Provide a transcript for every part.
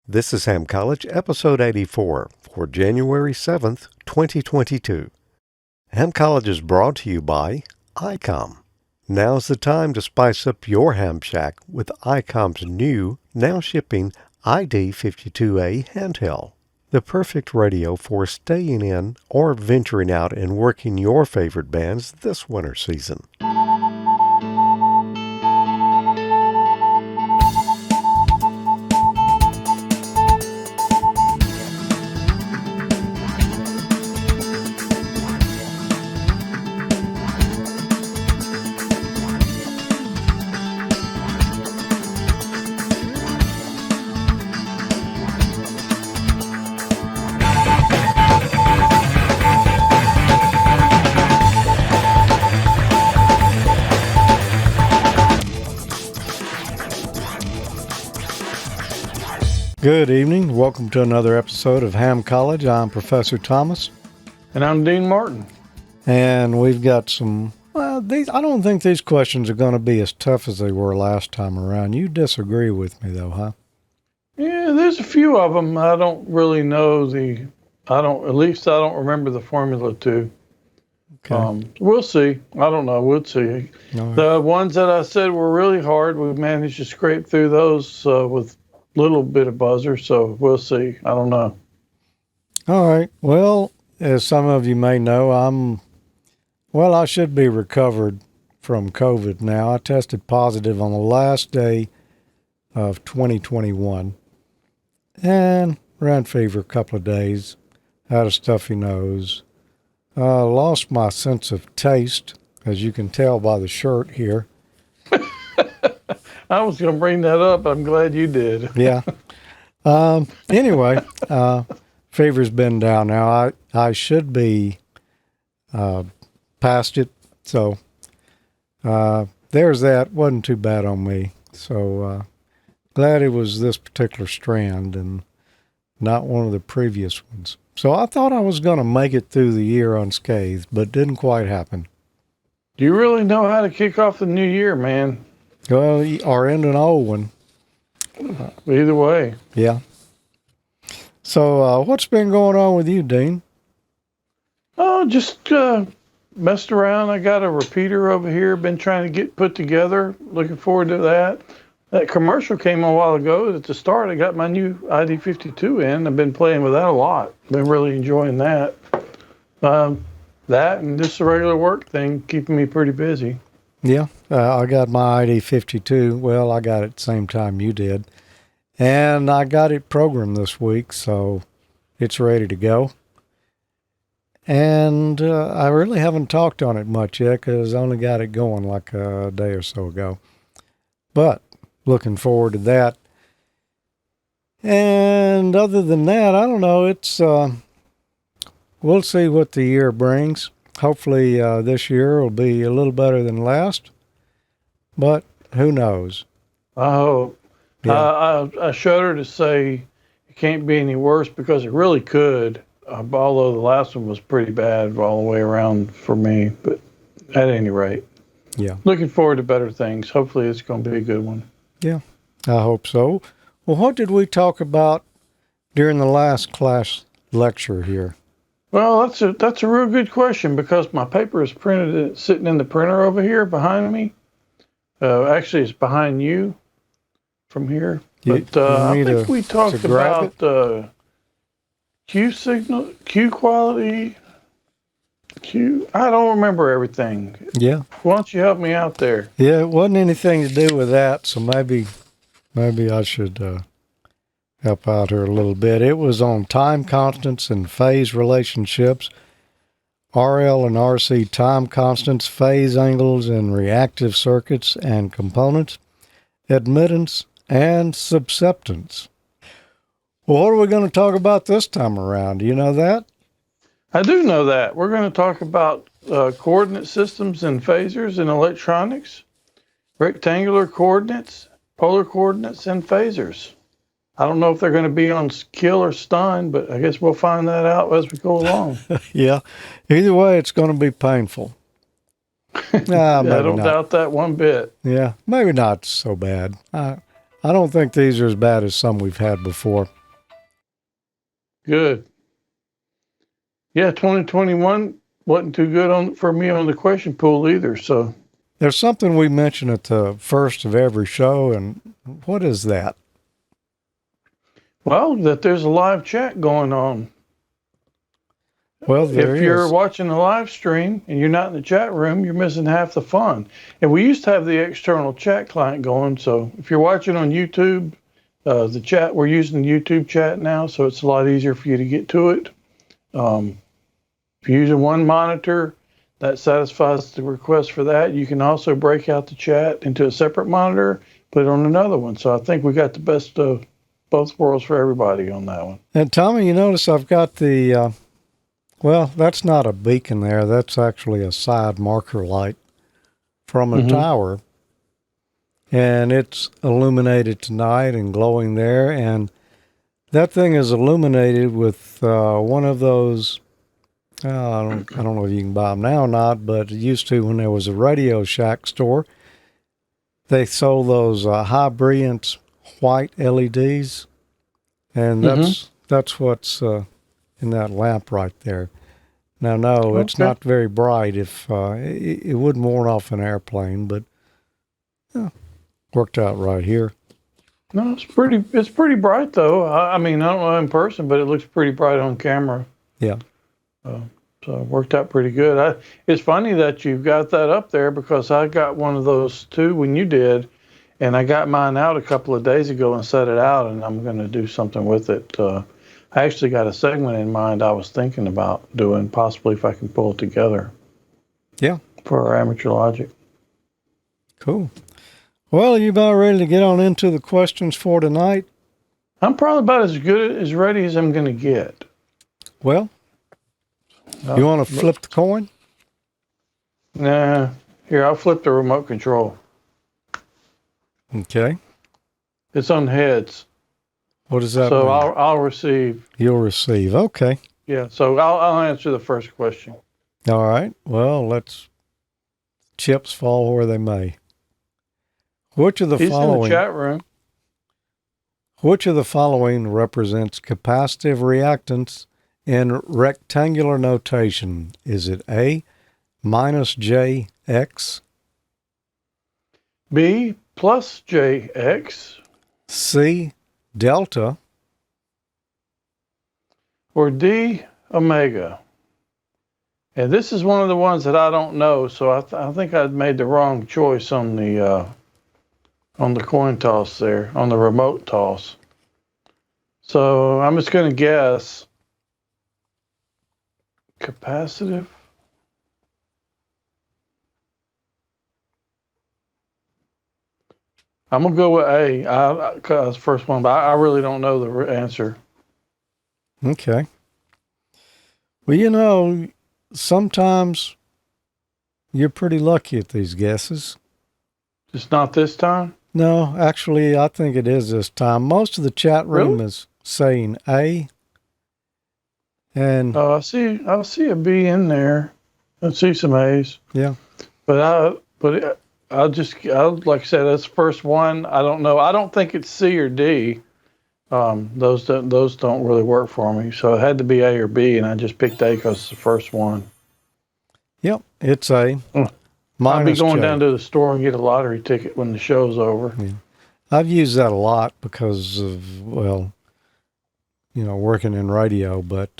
This is Ham College, episode 84, for January 7th, 2022. Ham College is brought to you by ICOM. Now's the time to spice up your ham shack with ICOM's new, now shipping ID52A handheld. The perfect radio for staying in or venturing out and working your favorite bands this winter season. Good evening. Welcome to another episode of Ham College. I'm Professor Thomas. And I'm Dean Martin. And we've got some, I don't think these questions are going to be as tough as they were last time around. You disagree with me though, huh? Yeah, there's a few of them I don't really know I don't remember the formula to. Okay. We'll see. I don't know. We'll see. Right. The ones that I said were really hard, we've managed to scrape through those with little bit of buzzer, so we'll see. I don't know. All right. Well, as some of you may know, I should be recovered from COVID now. I tested positive on the last day of 2021 and ran fever a couple of days, had a stuffy nose, lost my sense of taste, as you can tell by the shirt here. I was going to bring that up. I'm glad you did. Yeah. Anyway, fever's been down now. I should be past it. So there's that. Wasn't too bad on me. So glad it was this particular strand and not one of the previous ones. So I thought I was going to make it through the year unscathed, but didn't quite happen. Do you really know how to kick off the new year, man? Well, or end an old one. Either way. Yeah. So what's been going on with you, Dean? Oh, just messed around. I got a repeater over here. Been trying to get put together. Looking forward to that. That commercial came a while ago. At the start, I got my new ID52 in. I've been playing with that a lot. Been really enjoying that. That and just a regular work thing, keeping me pretty busy. Yeah, I got my ID52. Well, I got it the same time you did. And I got it programmed this week, so it's ready to go. And I really haven't talked on it much yet because I only got it going like a day or so ago. But looking forward to that. And other than that, I don't know. It's we'll see what the year brings. Hopefully this year will be a little better than last, but who knows? I hope. Yeah. I shudder to say it can't be any worse because it really could, although the last one was pretty bad all the way around for me. But at any rate, yeah, looking forward to better things. Hopefully it's going to be a good one. Yeah, I hope so. Well, what did we talk about during the last class lecture here? Well, that's a real good question because my paper is printed sitting in the printer over here behind me. Actually, it's behind you from here. But I think we talked about Q signal, Q quality, I don't remember everything. Yeah. Why don't you help me out there? Yeah, it wasn't anything to do with that, so maybe I should help out here a little bit. It was on time constants and phase relationships, RL and RC time constants, phase angles and reactive circuits and components, admittance, and susceptance. Well, what are we going to talk about this time around? Do you know that? I do know that. We're going to talk about coordinate systems and phasors in electronics, rectangular coordinates, polar coordinates, and phasors. I don't know if they're going to be on kill or stun, but I guess we'll find that out as we go along. Yeah. Either way, it's going to be painful. I don't doubt that one bit. Yeah, maybe not so bad. I don't think these are as bad as some we've had before. Good. Yeah, 2021 wasn't too good for me on the question pool either. So There's something we mention at the first of every show, and what is that? well, that there's a live chat going on. Well, there If you're is. watching the live stream and you're not in the chat room, you're missing half the fun. And we used to have the external chat client going. So if you're watching on YouTube, the chat, we're using the YouTube chat now, so it's a lot easier for you to get to it. If you're using one monitor, that satisfies the request for that. You can also break out the chat into a separate monitor, put it on another one. So I think we got the best of both worlds for everybody on that one. And Tommy, you notice I've got the, well, that's not a beacon there. That's actually a side marker light from a tower. And it's illuminated tonight and glowing there. And that thing is illuminated with one of those, I don't know if you can buy them now or not, but it used to when there was a Radio Shack store. They sold those high brilliance white LEDs. And that's what's in that lamp right there. Now, no, it's not very bright. If it wouldn't warn off an airplane, but worked out right here. No, it's pretty bright though. I mean, I don't know in person, but it looks pretty bright on camera. Yeah. So it worked out pretty good. It's funny that you've got that up there because I got one of those too when you did, and I got mine out a couple of days ago and set it out, and I'm going to do something with it. I actually got a segment in mind I was thinking about doing, possibly if I can pull it together. Yeah. For our Amateur Logic. Cool. Well, you about ready to get on into the questions for tonight? I'm probably about as ready as I'm going to get. Well, you want to flip the coin? Nah. Here, I'll flip the remote control. Okay. It's on heads. What does that mean? So I'll receive. You'll receive. Okay. Yeah. So I'll answer the first question. All right. Well, let's chips fall where they may. Which of the He's following? in the chat room. Which of the following represents capacitive reactance in rectangular notation? Is it A, minus JX, B plus JX, C, delta, or D omega? And this is one of the ones that I don't know, so I think I'd made the wrong choice on the coin toss there, on the remote toss. So I'm just going to guess capacitive. I'm going to go with A, because first one, but I really don't know the answer. Okay. Well, you know, sometimes you're pretty lucky at these guesses. Just not this time? No, actually, I think it is this time. Most of the chat room is saying A. And I see a B in there. I see some A's. Yeah. But I'll like I said, that's the first one. I don't know. I don't think it's C or D. Those don't really work for me. So it had to be A or B, and I just picked A because it's the first one. Yep, it's A. I'll be going down to the store and get a lottery ticket when the show's over. Yeah. I've used that a lot because of, well, you know, working in radio. But,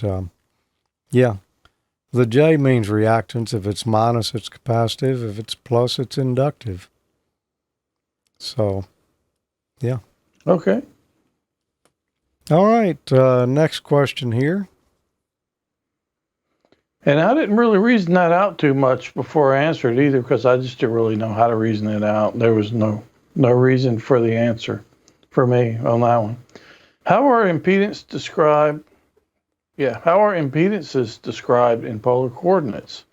yeah, the J means reactance. If it's minus, it's capacitive. If it's plus, it's inductive. So, yeah. Okay. All right, next question here. And I didn't really reason that out too much before I answered either, because I just didn't really know how to reason it out. There was no reason for the answer for me on that one. How are impedances described in polar coordinates?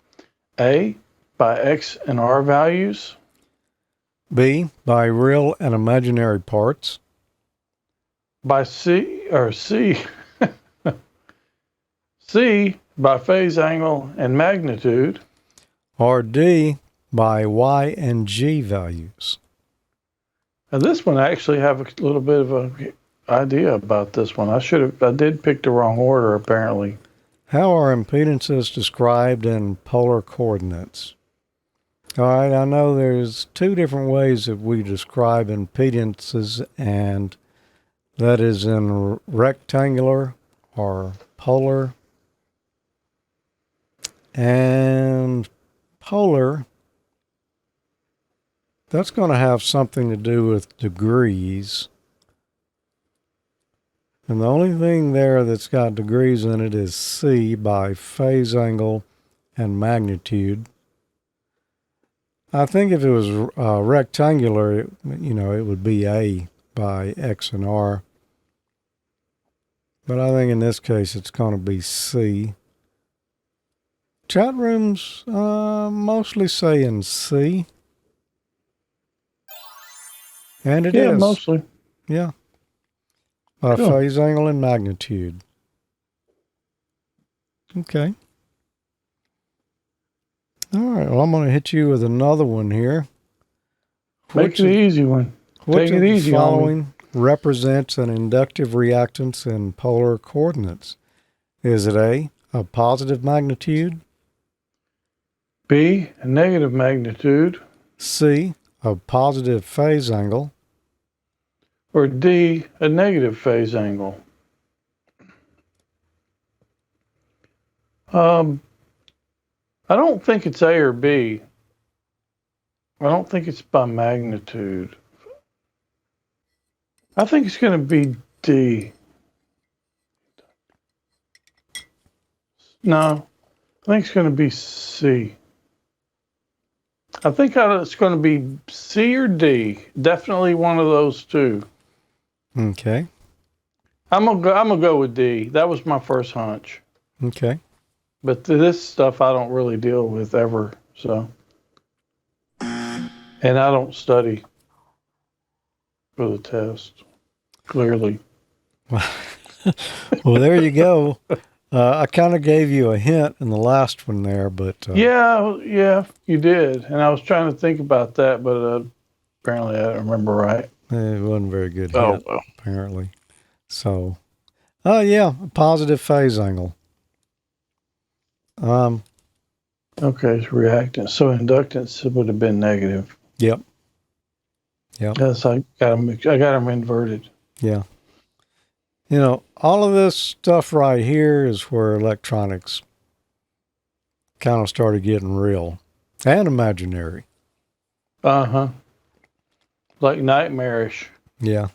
A, by X and R values. B, by real and imaginary parts. By C, C, by phase angle and magnitude. Or D, by Y and G values. Now this one I actually have a little bit of a idea about this one. I did pick the wrong order apparently. How are impedances described in polar coordinates? All right, I know there's two different ways that we describe impedances, and that is in rectangular or polar. And polar, that's going to have something to do with degrees. And the only thing there that's got degrees in it is C by phase angle and magnitude. I think if it was rectangular, it would be A by X and R. But I think in this case it's going to be C. Chat rooms mostly saying C. And it is. Yeah, mostly. Yeah. Cool. Phase angle and magnitude. Okay. All right. Well, I'm going to hit you with another one here. Make it an easy one. Which of the following represents an inductive reactance in polar coordinates? Is it A, a positive magnitude? B, a negative magnitude? C, a positive phase angle? Or D, a negative phase angle? I don't think it's A or B. I don't think it's by magnitude. I think it's going to be D. No, I think it's going to be C. I think it's going to be C or D. Definitely one of those two. Okay. I'm gonna go with D. That was my first hunch. Okay. But this stuff I don't really deal with ever. So, and I don't study for the test. Clearly. Well, there you go. I kind of gave you a hint in the last one there, but Yeah, you did. And I was trying to think about that, but apparently I don't remember right. it wasn't a very good hit, Oh well. apparently. So, yeah, a positive phase angle. Okay, it's reactance. So inductance would have been negative. Yep. Yes, I got them inverted. Yeah. All of this stuff right here is where electronics kind of started getting real and imaginary. Uh-huh. Like nightmarish. Yeah.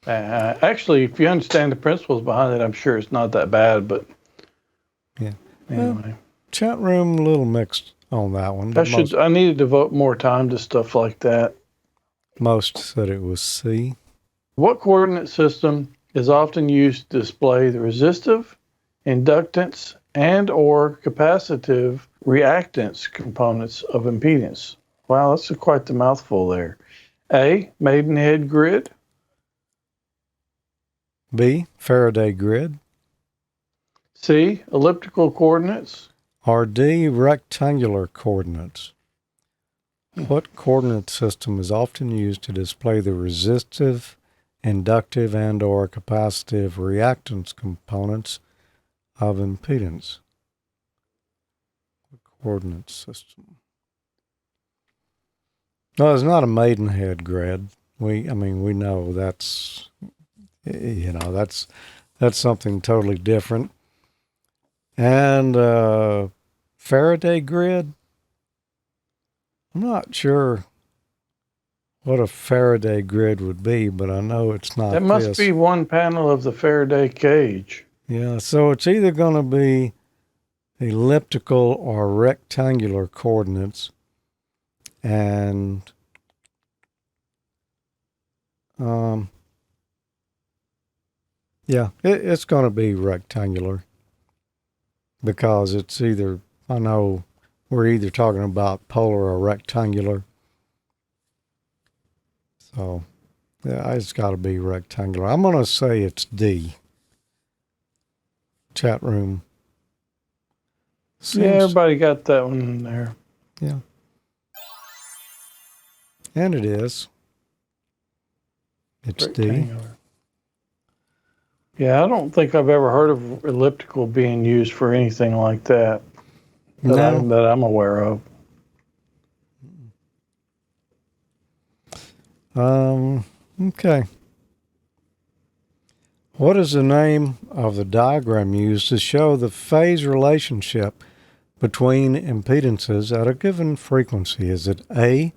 Actually, if you understand the principles behind it, I'm sure it's not that bad, but yeah. Anyway. Well, chat room a little mixed on that one. I need to devote more time to stuff like that. Most said it was C. What coordinate system is often used to display the resistive, inductance, and or capacitive reactance components of impedance? Wow, that's quite the mouthful there. A, Maidenhead grid. B, Faraday grid. C, elliptical coordinates. Or D, rectangular coordinates. What coordinate system is often used to display the resistive, inductive, and or capacitive reactance components of impedance? Coordinate system. No, it's not a Maidenhead grid. We know that's something totally different. And Faraday grid. I'm not sure what a Faraday grid would be, but I know it's not. That must be one panel of the Faraday cage. Yeah, so it's either going to be elliptical or rectangular coordinates, and it's going to be rectangular because it's either, I know we're either talking about polar or rectangular. So, yeah, it's got to be rectangular. I'm going to say it's D. Chat room. Yeah, everybody got that one in there. Yeah. And it is. It's D. Rectangular. Yeah, I don't think I've ever heard of elliptical being used for anything like that No. that I'm aware of. Okay. What is the name of the diagram used to show the phase relationship between impedances at a given frequency? Is it A,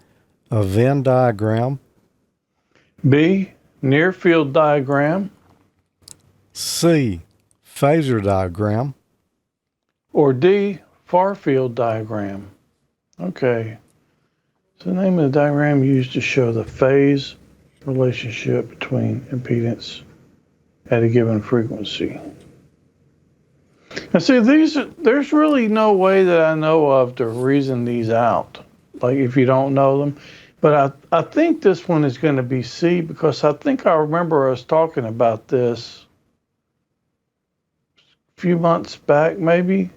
a Venn diagram, B, near field diagram, C, phasor diagram, or D, far field diagram? Okay. So the name of the diagram used to show the phase relationship between impedance at a given frequency. Now see, there's really no way that I know of to reason these out, like if you don't know them. But I think this one is going to be C, because I think I remember us talking about this a few months back, maybe.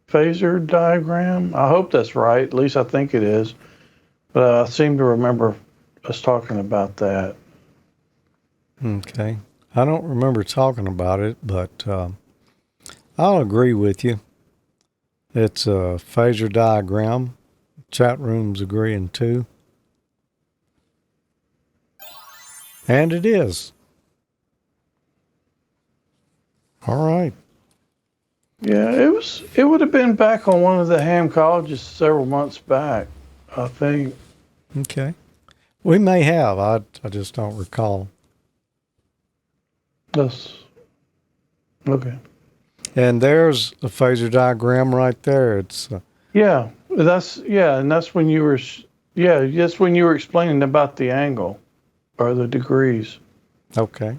Phasor diagram. I hope that's right. At least I think it is. But I seem to remember us talking about that. Okay. I don't remember talking about it, but I'll agree with you. It's a phasor diagram. Chat room's agreeing too. And it is. All right. Yeah, it would have been back on one of the ham colleges several months back, I think. Okay. We may have. I just don't recall. That's okay. And there's a phasor diagram right there. It's Yeah, and that's when you were that's when you were explaining about the angle or the degrees. okay.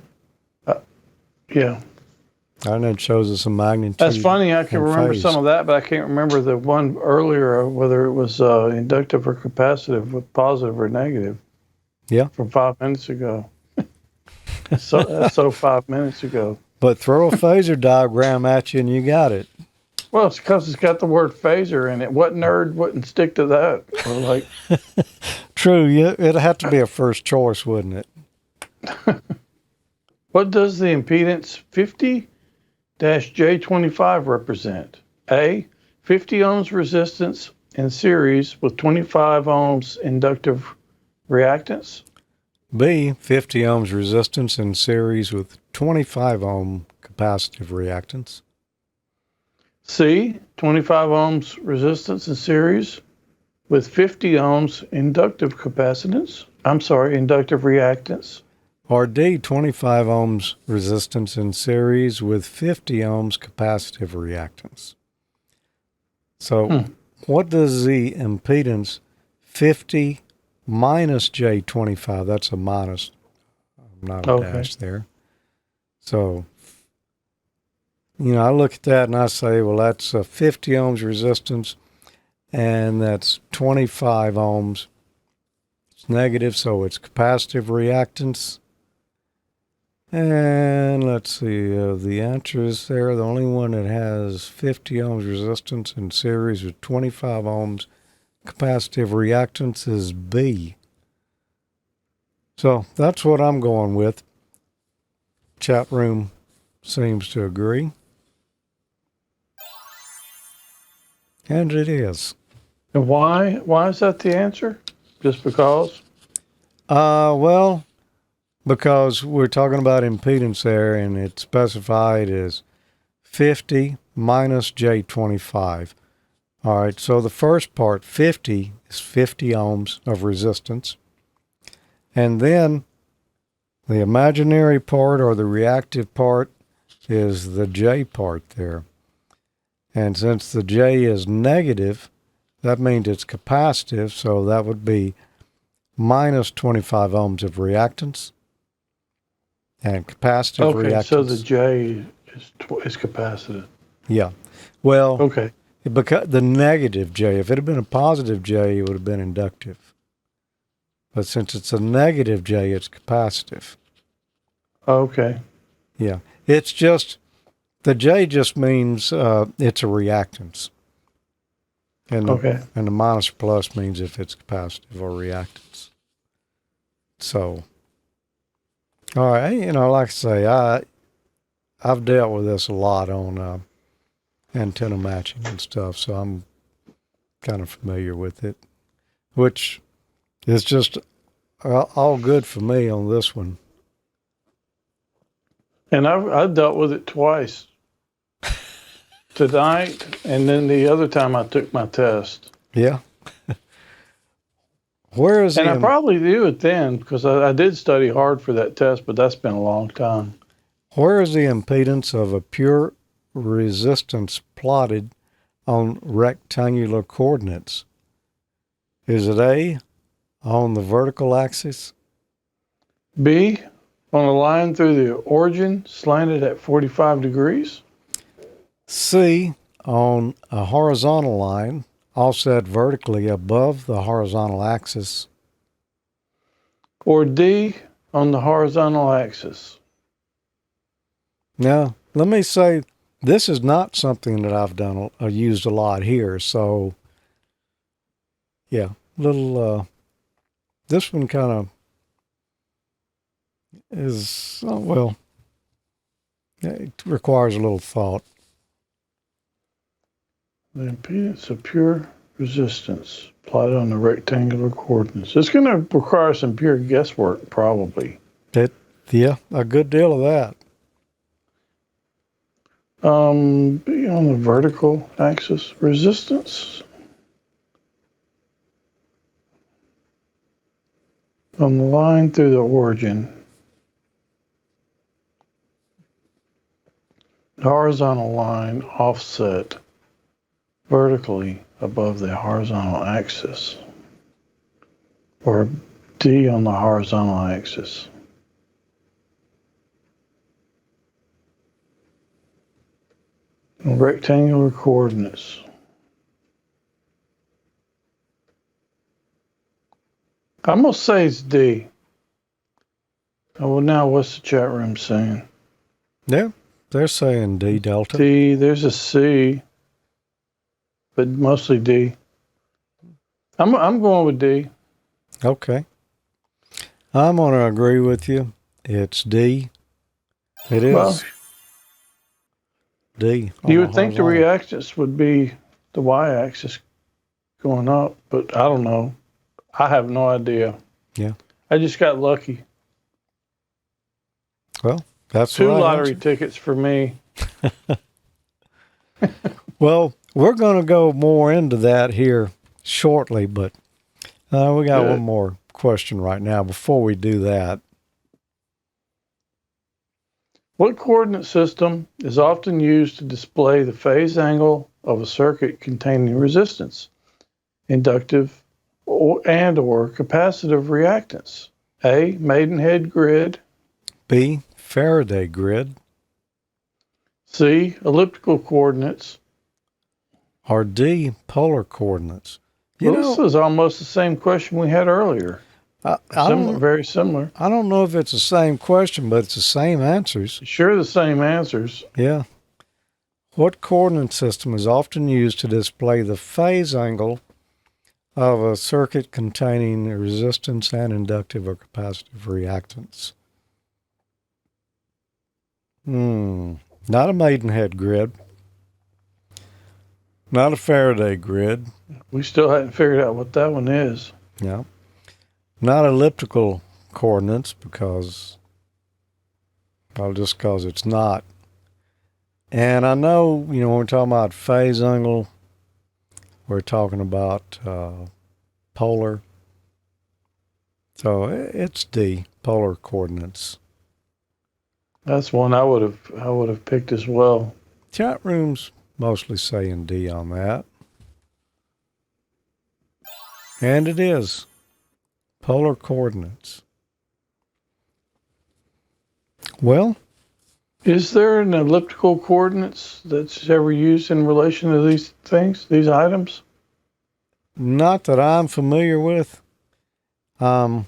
Yeah. And it shows us a magnitude. That's funny. I can and remember phase. some of that, but I can't remember the one earlier, whether it was inductive or capacitive, with positive or negative. Yeah. From 5 minutes ago. So 5 minutes ago. But throw a phasor diagram at you and you got it. Well, it's because it's got the word phasor in it. What nerd wouldn't stick to that? Or like, True. Yeah, it'd have to be a first choice, wouldn't it? what does the impedance 50-J25 represent? A, 50 ohms resistance in series with 25 ohms inductive reactance. B, 50 ohms resistance in series with 25 ohm capacitive reactance. C, 25 ohms resistance in series with 50 ohms inductive reactance. Or D, 25 ohms resistance in series with 50 ohms capacitive reactance. So what does the impedance 50 minus J25, that's a minus, not a dash there. So, I look at that and I say, well, that's a 50 ohms resistance and that's 25 ohms. It's negative, so it's capacitive reactance. And let's see, the answer is there. The only one that has 50 ohms resistance in series with 25 ohms capacitive reactance is B. So that's what I'm going with. Chat room seems to agree. And it is. And why is that the answer? Just because? Well, because we're talking about impedance there, and it's specified as 50 minus J25. All right, so the first part, 50, is 50 ohms of resistance. And then the imaginary part or the reactive part is the J part there. And since the J is negative, that means it's capacitive, so that would be minus 25 ohms of reactance. And capacitive reactance. Okay, so the J is capacitive. Yeah. Well, okay. Because the negative J, if it had been a positive J, it would have been inductive. But since it's a negative J, it's capacitive. Okay. Yeah. It's just, the J just means it's a reactance. And the minus or plus means if it's capacitive or reactance. So All right, like I say, I've dealt with this a lot on antenna matching and stuff, so I'm kind of familiar with it, which is just all good for me on this one. And I've dealt with it twice, tonight, and then the other time I took my test. Yeah. Where is And I the probably do it then because I did study hard for that test, but that's been a long time. where is the impedance of a pure resistance plotted on rectangular coordinates? Is it A, on the vertical axis? B, on a line through the origin slanted at 45 degrees? C, on a horizontal line offset vertically above the horizontal axis? Or D, on the horizontal axis? Now, let me say, this is not something that I've used a lot here, so yeah, this one kind of is, well, it requires a little thought. The impedance of pure resistance plotted on the rectangular coordinates. It's going to require some pure guesswork, probably. Yeah, a good deal of that. Be on the vertical axis. Resistance on the line through the origin. Horizontal line offset vertically above the horizontal axis. Or D on the horizontal axis. Rectangular coordinates. I'm going to say it's D. Oh, well, now what's the chat room saying? Yeah, they're saying D delta. D, there's a C, but mostly D. I'm going with D. Okay. I'm going to agree with you. It's D. It is Well, D. you would think the reactance would be the y-axis going up, but I don't know. I have no idea. Yeah. I just got lucky. Well, that's Two the right lottery answer. tickets for me. Well, we're going to go more into that here shortly, but we got one more question right now before we do that. What coordinate system is often used to display the phase angle of a circuit containing resistance, inductive, or capacitive reactance? A, Maidenhead grid. B, Faraday grid. C, elliptical coordinates. Or D, polar coordinates. This is almost the same question we had earlier. Very similar. I don't know if it's the same question, but it's the same answers. Sure, the same answers. Yeah. What coordinate system is often used to display the phase angle of a circuit containing resistance and inductive or capacitive reactance? Not a Maidenhead grid. Not a Faraday grid. We still hadn't figured out what that one is. No. Not elliptical coordinates because it's not. And I know, when we're talking about phase angle, we're talking about polar. So it's D, polar coordinates. That's one I would have picked as well. Chat room's mostly saying D on that. And it is. Polar coordinates. Well, is there an elliptical coordinates that's ever used in relation to these things, these items? Not that I'm familiar with. I've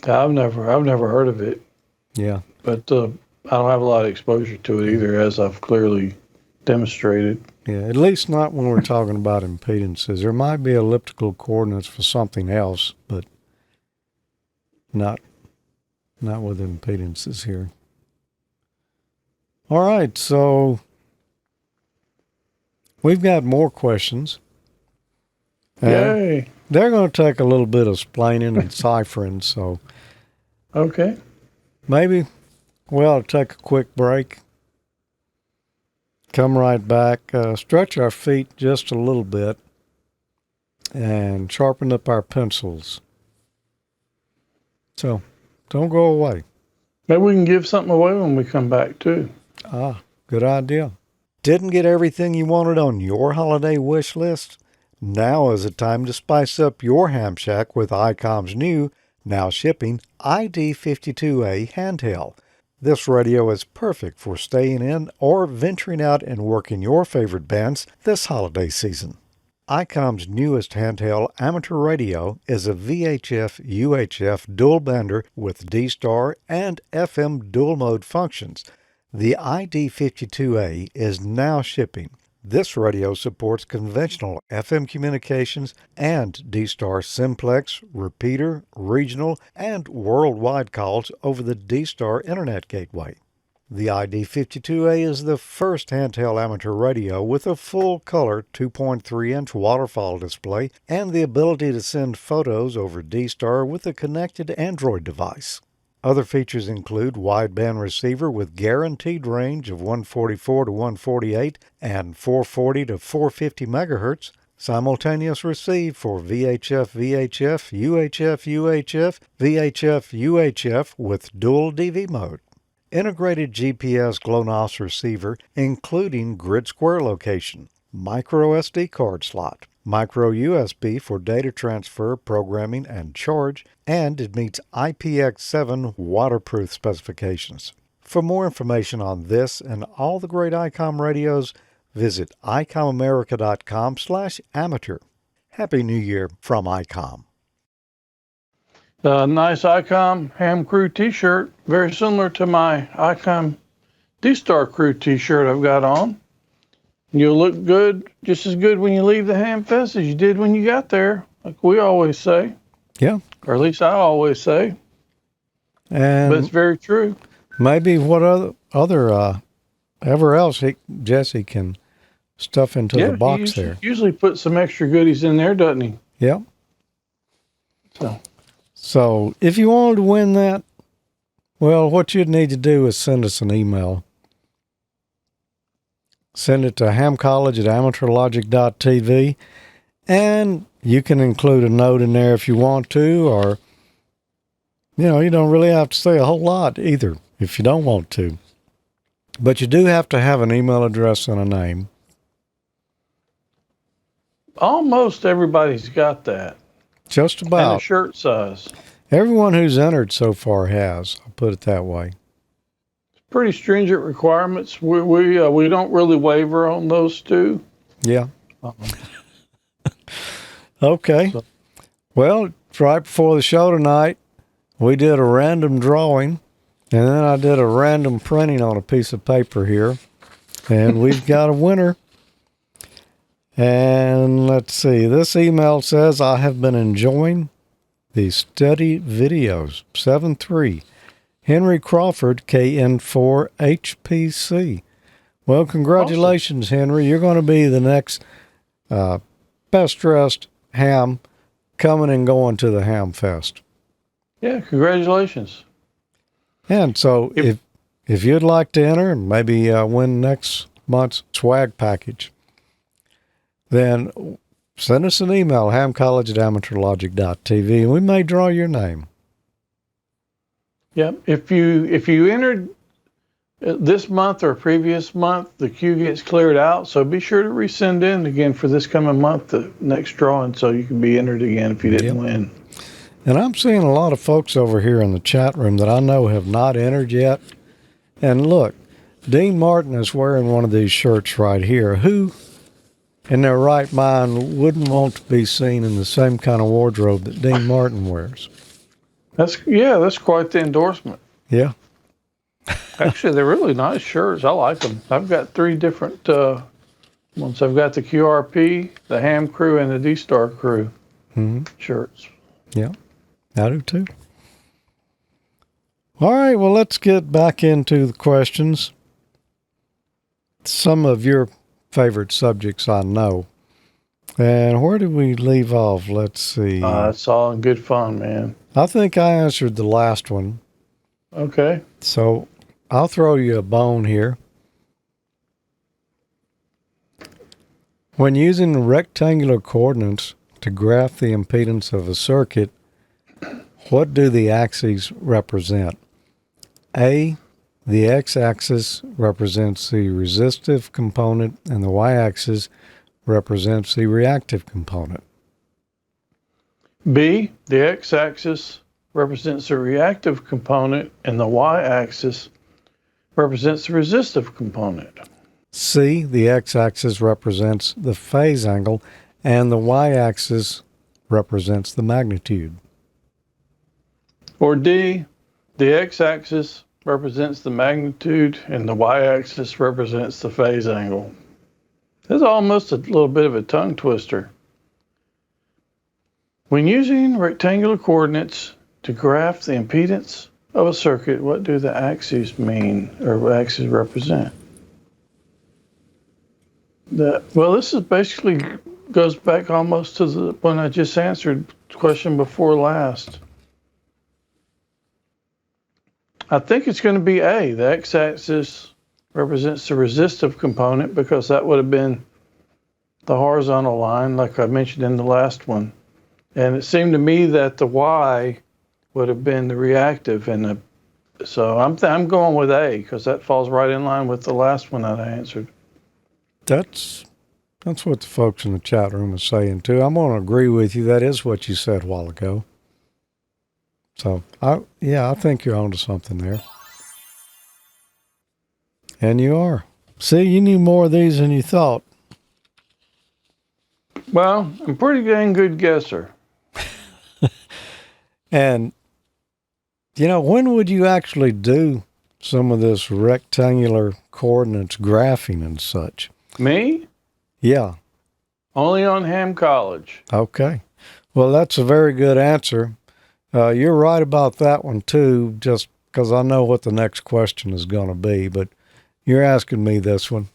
never heard of it. Yeah. But I don't have a lot of exposure to it either, as I've clearly demonstrated. Yeah, at least not when we're talking about impedances. There might be elliptical coordinates for something else, but not Not with impedances here. All right, so we've got more questions. Yay. They're going to take a little bit of explaining and ciphering, so Okay. maybe we ought to take a quick break. Come right back, stretch our feet just a little bit, and sharpen up our pencils. So, don't go away. Maybe we can give something away when we come back, too. Ah, good idea. Didn't get everything you wanted on your holiday wish list? Now is the time to spice up your ham shack with ICOM's new, now shipping, ID52A handheld. This radio is perfect for staying in or venturing out and working your favorite bands this holiday season. ICOM's newest handheld amateur radio is a VHF-UHF dual bender with D-Star and FM dual mode functions. The ID52A is now shipping. This radio supports conventional FM communications and D-Star simplex, repeater, regional, and worldwide calls over the D-Star Internet Gateway. The ID52A is the first handheld amateur radio with a full-color 2.3-inch waterfall display and the ability to send photos over D-Star with a connected Android device. Other features include wideband receiver with guaranteed range of 144 to 148 and 440 to 450 MHz, simultaneous receive for VHF-VHF, UHF-UHF, VHF-UHF with dual DV mode. Integrated GPS GLONASS receiver including grid square location, micro SD card slot, micro USB for data transfer, programming, and charge, and it meets IPX7 waterproof specifications. For more information on this and all the great ICOM radios, visit icomamerica.com/amateur. Happy New Year from ICOM. Nice ICOM Ham Crew t-shirt, very similar to my ICOM D-Star Crew t-shirt I've got on. You'll look good, just as good when you leave the Ham Fest as you did when you got there, like we always say. Yeah. Or at least I always say. And but it's very true. Maybe what ever else Jesse can stuff into the box there. Usually put some extra goodies in there, doesn't he? Yeah. So if you wanted to win that, well, what you'd need to do is send us an email. Send it to hamcollege@AmateurLogic.TV, and you can include a note in there if you want to, or, you don't really have to say a whole lot either if you don't want to. But you do have to have an email address and a name. Almost everybody's got that. Just about. And a shirt size. Everyone who's entered so far has. I'll put it that way. Pretty stringent requirements. We don't really waver on those two. Yeah. Okay. Well, right before the show tonight, we did a random drawing, and then I did a random printing on a piece of paper here, and we've got a winner. And let's see, this email says, I have been enjoying the study videos. 7-3. Henry Crawford, KN4HPC. Well, congratulations, awesome. Henry. You're going to be the next best dressed ham coming and going to the Ham Fest. Yeah, congratulations. And so if you'd like to enter and maybe win next month's swag package, then send us an email, hamcollege@AmateurLogic.TV, and we may draw your name. Yeah, if you entered this month or previous month, the queue gets cleared out. So be sure to resend in again for this coming month, the next drawing, so you can be entered again if you didn't win. And I'm seeing a lot of folks over here in the chat room that I know have not entered yet. And look, Dean Martin is wearing one of these shirts right here. Who in their right mind wouldn't want to be seen in the same kind of wardrobe that Dean Martin wears? That's quite the endorsement. Yeah. Actually, they're really nice shirts. I like them. I've got 3 different ones. I've got the QRP, the Ham Crew, and the D-Star Crew shirts. Yeah, I do too. All right, well, let's get back into the questions. Some of your favorite subjects I know. And where did we leave off? Let's see. It's all in good fun, man. I think I answered the last one. Okay. So I'll throw you a bone here. When using rectangular coordinates to graph the impedance of a circuit, what do the axes represent? A, the x-axis represents the resistive component and the y-axis represents the reactive component. B, the x-axis represents the reactive component and the y-axis represents the resistive component. C, the x-axis represents the phase angle and the y-axis represents the magnitude. Or D, the x-axis represents the magnitude and the y-axis represents the phase angle. This is almost a little bit of a tongue twister. When using rectangular coordinates to graph the impedance of a circuit, what do the axes mean or axes represent? Well, this is basically goes back almost to the one I just answered, question before last. I think it's going to be A. The x-axis represents the resistive component because that would have been the horizontal line like I mentioned in the last one. And it seemed to me that the y would have been the reactive. So I'm going with A because that falls right in line with the last one that I answered. That's what the folks in the chat room are saying too. I'm going to agree with you. That is what you said a while ago. So, I think you're onto something there. And you are. See, you knew more of these than you thought. Well, I'm a pretty dang good guesser. And, when would you actually do some of this rectangular coordinates graphing and such? Me? Yeah. Only on Ham College. Okay. Well, that's a very good answer. You're right about that one, too, just because I know what the next question is going to be, but you're asking me this one.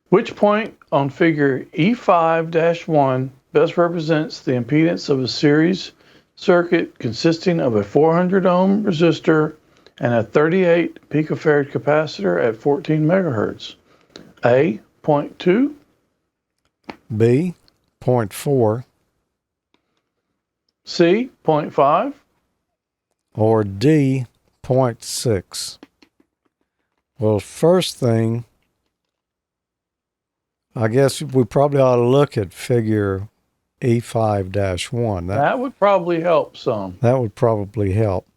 Which point on figure E5-1 best represents the impedance of a series circuit consisting of a 400 ohm resistor and a 38 picofarad capacitor at 14 megahertz? A, 0.2. B, 0.4. C, 0.5. Or D, 0.6. Well, first thing, I guess we probably ought to look at figure E5-1. That would probably help some. That would probably help.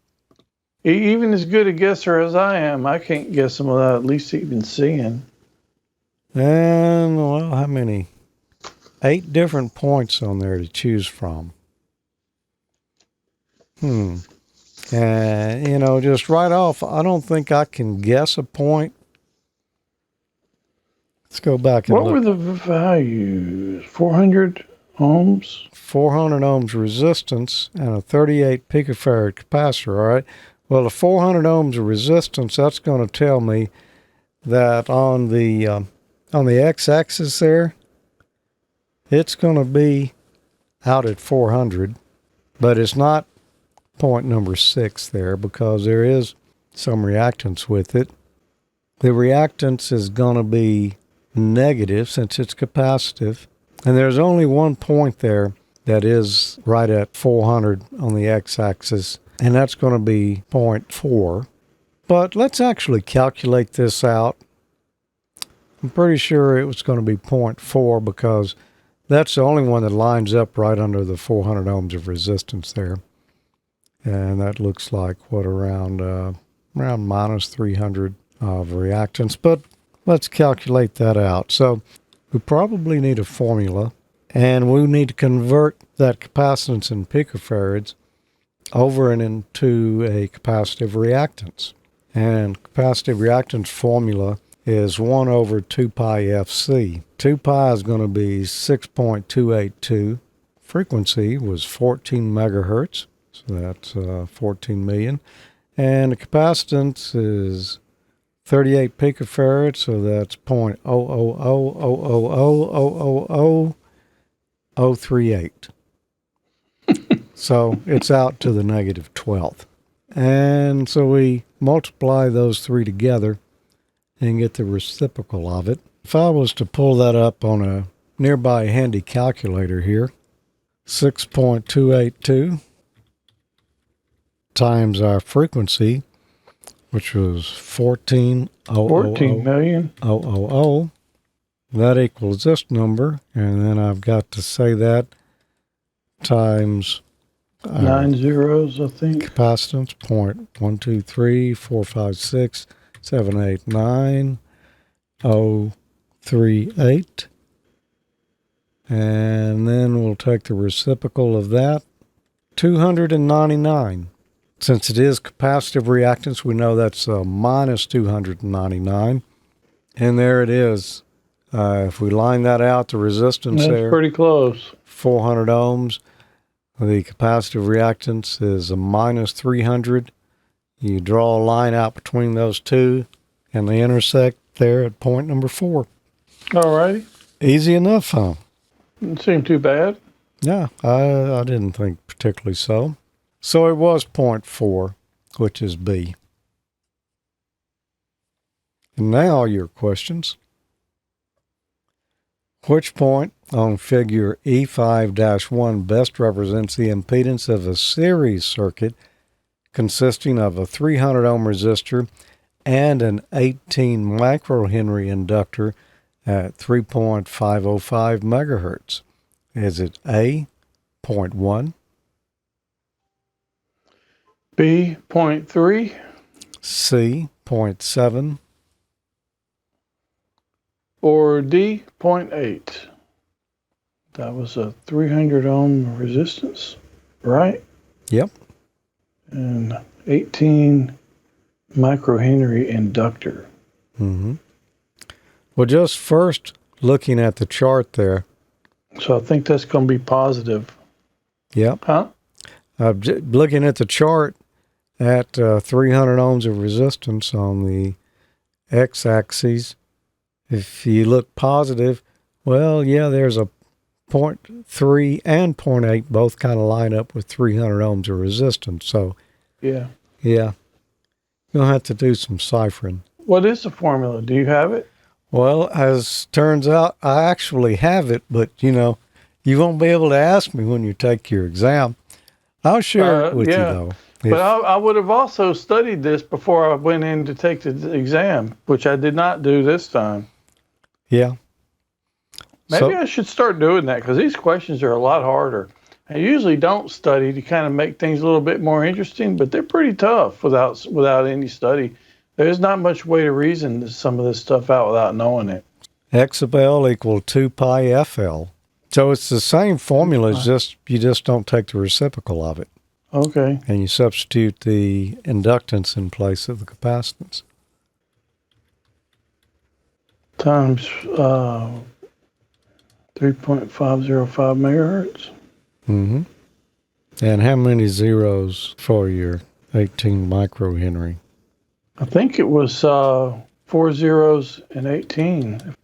Even as good a guesser as I am, I can't guess them without at least even seeing. And, well, how many? 8 different points on there to choose from. And, just right off, I don't think I can guess a point. Let's go back and look. What were the values? 400 ohms? 400 ohms resistance and a 38 picofarad capacitor, all right? Well, the 400 ohms of resistance, that's going to tell me that on the x-axis there, it's going to be out at 400, but it's not point number 6 there because there is some reactance with it. The reactance is going to be negative since it's capacitive, and there's only one point there that is right at 400 on the x-axis, and that's going to be 0.4. But let's actually calculate this out. I'm pretty sure it was going to be 0.4 because that's the only one that lines up right under the 400 ohms of resistance there. And that looks like, around minus 300 of reactance. But let's calculate that out. So we probably need a formula, and we need to convert that capacitance in picofarads over and into a capacitive reactance. And capacitive reactance formula is 1 over 2 pi FC. 2 pi is going to be 6.282. Frequency was 14 megahertz. So that's 14 million. And the capacitance is 38 picofarads, so that's 0.00000000038. So it's out to the negative 12th. And so we multiply those three together and get the reciprocal of it. If I was to pull that up on a nearby handy calculator here, 6.282 times our frequency, which was 14 million. that equals this number, and then I've got to say that times 9 zeros, I think. Capacitance 0.12345678938, and then we'll take the reciprocal of that, 299. Since it is capacitive reactance, we know that's minus 299, and there it is. If we line that out, the resistance That's there, pretty close. 400 ohms. The capacitive reactance is a minus 300. You draw a line out between those two, and they intersect there at point number 4. All righty. Easy enough, huh? Didn't seem too bad. Yeah, I didn't think particularly so. So it was point 4, which is B. And now your questions. Which point on figure E5-1 best represents the impedance of a series circuit consisting of a 300 ohm resistor and an 18 microhenry inductor at 3.505 megahertz? Is it A, 0.1, B, 0.3, C, 0.7, or D, 0.8? That was a 300 ohm resistance, right? Yep. And 18 microhenry inductor. Mm-hmm. Well, just first looking at the chart there. So I think that's going to be positive. Yep. Huh? Looking at the chart at 300 ohms of resistance on the x-axis, if you look positive, well, yeah, there's a 0.3 and 0.8 both kind of line up with 300 ohms of resistance. So, yeah, you'll have to do some ciphering. What is the formula? Do you have it? Well, as turns out, I actually have it, but, you won't be able to ask me when you take your exam. I'll share it with you, though. But I would have also studied this before I went in to take the exam, which I did not do this time. Yeah. Maybe I should start doing that because these questions are a lot harder. I usually don't study to kind of make things a little bit more interesting, but they're pretty tough without any study. There's not much way to reason some of this stuff out without knowing it. X of L equal 2 pi FL. So it's the same formula, you just don't take the reciprocal of it. Okay. And you substitute the inductance in place of the capacitance. Times 3.505 megahertz. Mm-hmm. And how many zeros for your 18 microhenry? I think it was 4 zeros and 18.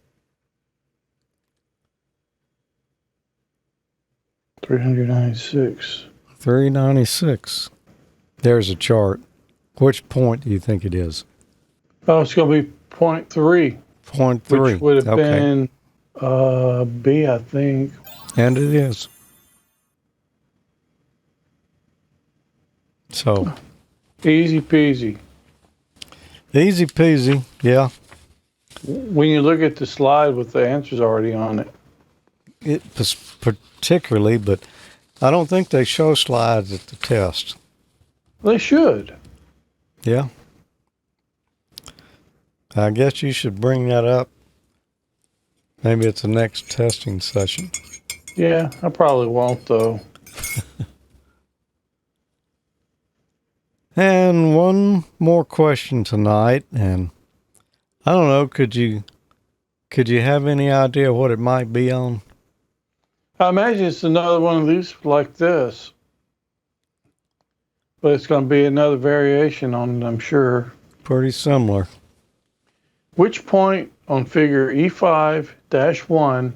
396. 396. There's a chart. Which point do you think it is? Oh, it's going to be 0.3. 0.3. Which would have been B, I think. And it is. So. Easy peasy. Easy peasy, yeah. When you look at the slide with the answers already on it. It particularly, but I don't think they show slides at the test. They should. Yeah. I guess you should bring that up. Maybe it's the next testing session. Yeah, I probably won't, though. And one more question tonight, and I don't know, could you have any idea what it might be on? I imagine it's another one of these like this. But it's going to be another variation on it, I'm sure. Pretty similar. Which point on figure E5-1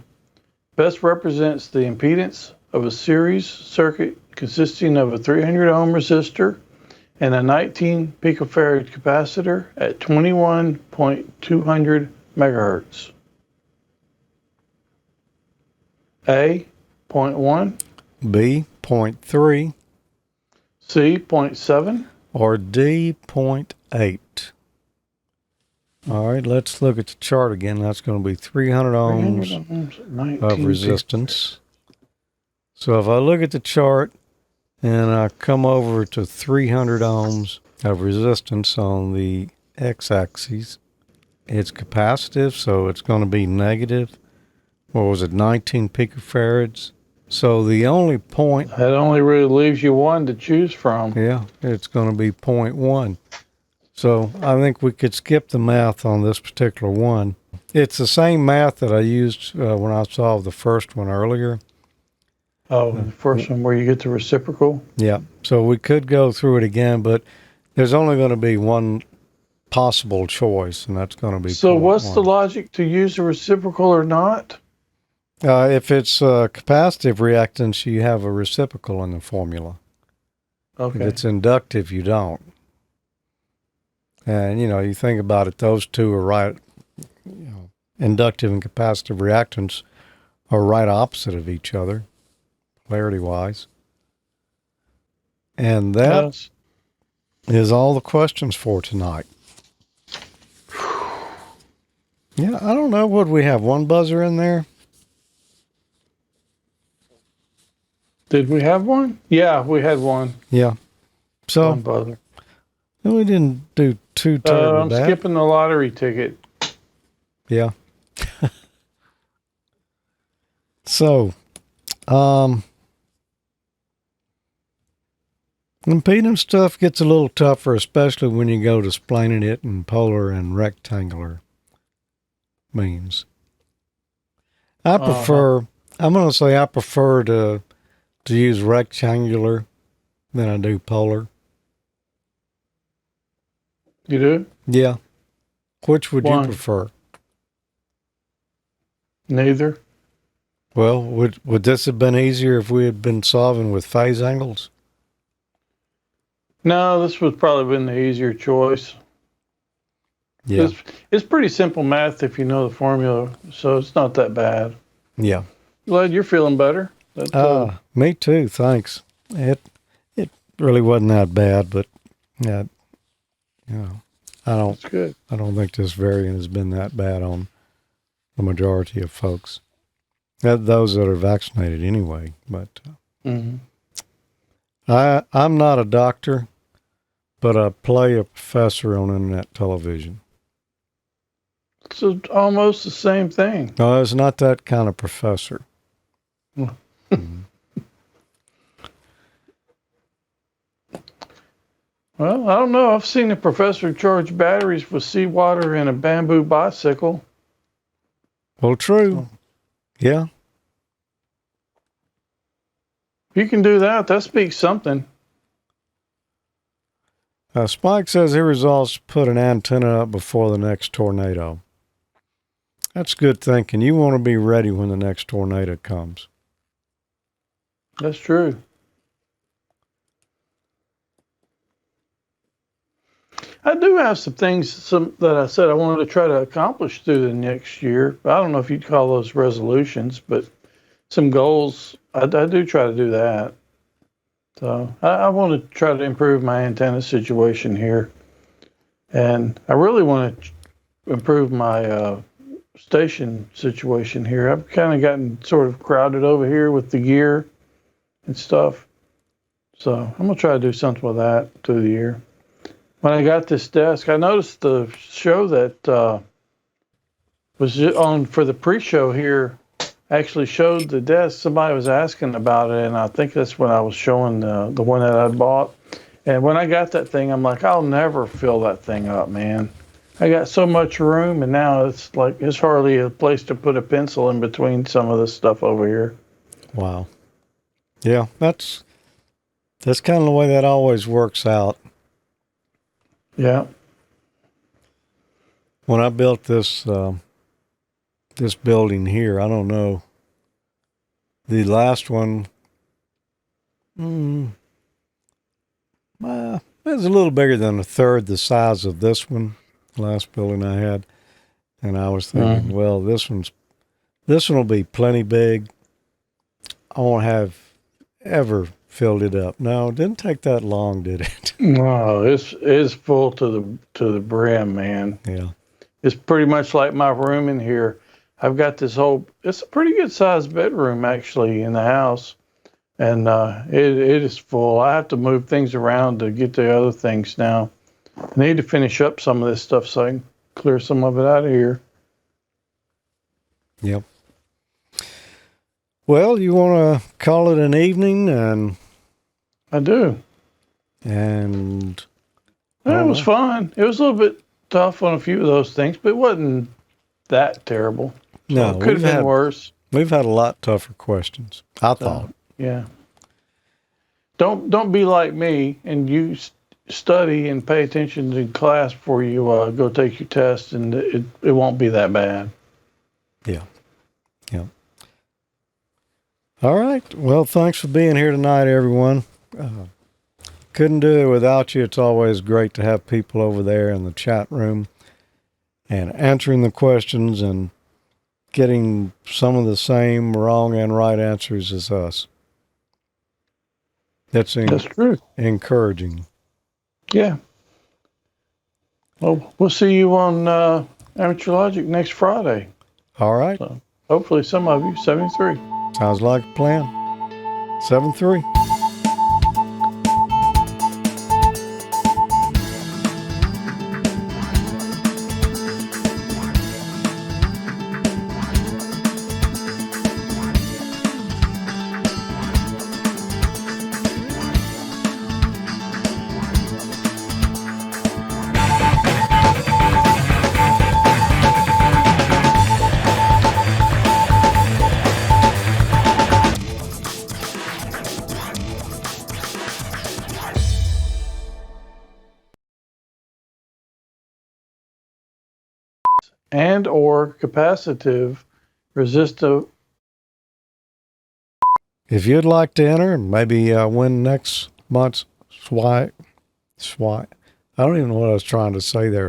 best represents the impedance of a series circuit consisting of a 300 ohm resistor and a 19 picofarad capacitor at 21.200 megahertz? A, 0.1, B, 0.3, C, 0.7, or D, 0.8. All right, let's look at the chart again. That's going to be 300 ohms of resistance. So if I look at the chart and I come over to 300 ohms of resistance on the x-axis, it's capacitive, so it's going to be negative. What was it, 19 picofarads? So the only point... That only really leaves you one to choose from. Yeah, it's going to be 0.1. So I think we could skip the math on this particular one. It's the same math that I used when I solved the first one earlier. Oh, the first one where you get the reciprocal? Yeah, so we could go through it again, but there's only going to be one possible choice, and that's going to be So 0.1. what's the logic to use the reciprocal or not? If it's capacitive reactance, you have a reciprocal in the formula. Okay. If it's inductive, you don't. And, you think about it, those two are right, inductive and capacitive reactance are right opposite of each other, polarity-wise. And that is all the questions for tonight. Yeah, I don't know. Would we have one buzzer in there? Did we have one? Yeah, we had one. Yeah. So one buzzer. We didn't do too terribly I'm bad. skipping the lottery ticket. Yeah. So, impedance stuff gets a little tougher, especially when you go to splaining it in polar and rectangular means. I prefer, I'm going to say I prefer to use rectangular than I do polar. You do? Yeah. Which would you prefer? Neither. Well, would this have been easier if we had been solving with phase angles? No, this would probably been the easier choice. Yeah. It's pretty simple math if you know the formula, so it's not that bad. Yeah. Glad you're feeling better. Me too, thanks. It really wasn't that bad, but yeah, I don't think this variant has been that bad on the majority of folks. Those that are vaccinated anyway, but I'm not a doctor, but I play a professor on internet television. It's almost the same thing. No, it's not that kind of professor. Well, I don't know. I've seen a professor charge batteries with seawater in a bamboo bicycle. Well, true. Yeah. If you can do that, that speaks something. Spike says he resolves to put an antenna up before the next tornado. That's good thinking. You want to be ready when the next tornado comes. That's true. I do have some things that I said I wanted to try to accomplish through the next year. I don't know if you'd call those resolutions, but some goals. I do try to do that. So I want to try to improve my antenna situation here. And I really want to improve my station situation here. I've kind of gotten sort of crowded over here with the gear and stuff. So I'm going to try to do something with that through the year. When I got this desk, I noticed the show that was on for the pre-show here actually showed the desk. Somebody was asking about it, and I think that's when I was showing the one that I bought. And when I got that thing, I'm like, I'll never fill that thing up, man. I got so much room, and now it's like it's hardly a place to put a pencil in between some of this stuff over here. Wow. Yeah, that's That's kind of the way that always works out. Yeah. When I built this this building here, I don't know. The last one, it was a little bigger than a third the size of this one, last building I had. And I was thinking, well, this one will be plenty big. I won't have ever filled it up. No, it didn't take that long, did it? No, it's full to the brim, man. Yeah. It's pretty much like my room in here. I've got this it's a pretty good sized bedroom actually in the house. And it is full. I have to move things around to get the other things now. I need to finish up some of this stuff so I can clear some of it out of here. Yep. Well, you want to call it an evening, and I do. And it was fun. It was a little bit tough on a few of those things, but it wasn't that terrible. So no, it could have been worse. We've had a lot tougher questions, I thought. Yeah. Don't be like me and you study and pay attention to class before you go take your test, and it won't be that bad. Yeah. Yeah. All right. Well, thanks for being here tonight, everyone. Couldn't do it without you. It's always great to have people over there in the chat room and answering the questions and getting some of the same wrong and right answers as us. That's true. Encouraging. Yeah. Well, we'll see you on Amateur Logic next Friday. All right. So hopefully some of you, 73. Sounds like a plan. 7-3. And or capacitive resistive. If you'd like to enter and maybe win next month's SWAT. I don't even know what I was trying to say there.